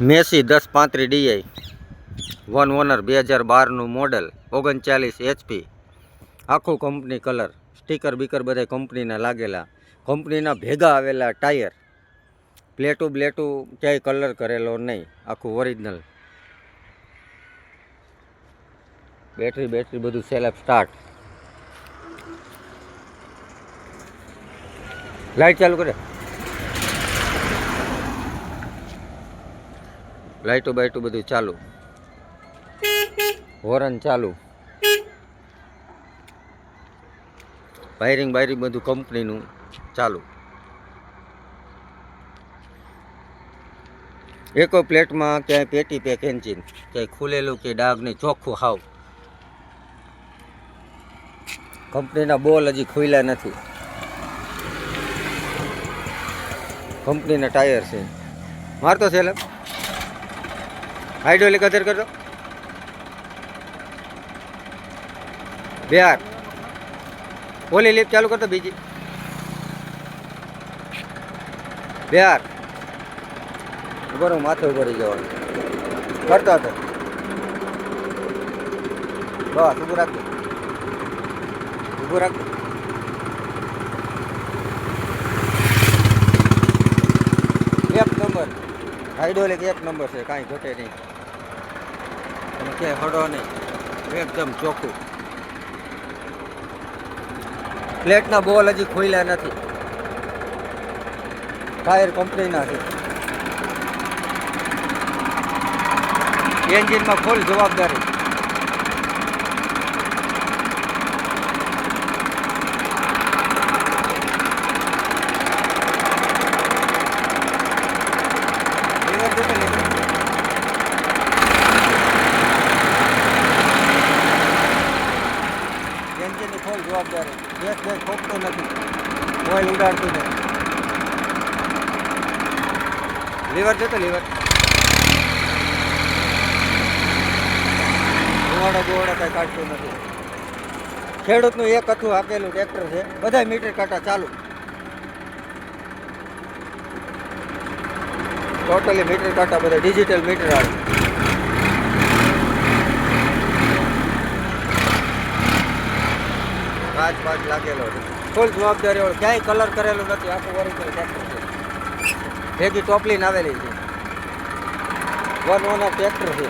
Massey 1035 DI one owner 2012નું model 39 HP આખું company colour sticker બીકર બધા કંપનીના લાગેલા કંપનીના ભેગા આવેલા ટાયર પ્લેટું ક્યાંય કલર કરેલો નહીં આખું ઓરિજિનલ બેટરી બધું સેલ્ફ સ્ટાર્ટ લાઈટ ચાલુ કરે લાઇટો બાઇટો બધું ચાલુ હોરન ચાલુ વાયરિંગ બધું કંપનીનું ચાલુ એકો પ્લેટમાં ક્યાંય પેટી પેક એન્જિન ક્યાંય ખુલેલું કે ડાઘ નહીં ચોખ્ખું હાવ કંપનીના બોલ હજી ખુલ્યા નથી કંપનીના ટાયર છે મારતો છે એટલે હાઇડ્રોલિક અધર કરતો બિહાર ઓલી લિફ્ટ ચાલુ કરતો બીજી બિહાર ઉપર માથે ઉભરી જવાનું કરતો હતો બસ ઊભું રાખજો એક નંબર હાઇડ્રોલિક એક નંબર છે કાંઈ ઘટે નહીં તમે ક્યાંય હડો નહીં એકદમ ચોખ્ખું પ્લેટના બોલ હજી ખોલ્યા નથી ટાયર કંપનીના છે એન્જિનમાં ફૂલ જવાબદારી એન્જિનની ફૂલ જવાબદારી ગેસ ખોખતો નથી ઓઇલ ઉડાડતું નથી લીવર જતો લીવર ગોવાડા કાંઈ કાઢતું નથી ખેડૂતનું એક હતું આપેલું ટ્રેક્ટર છે બધા મીટર કાંટા ચાલુ ટોટલી મીટર કાંટા બધા ડિજિટલ મીટર આવે કાચ લાગેલો છે ફૂલ જવાબદારી વાળો ક્યાંય કલર કરેલું નથી આખું ઓરિજિનલ ટ્રેક્ટર છે ભેગી ટોપલીને આવેલી છે વન ઓનર ટ્રેક્ટર છે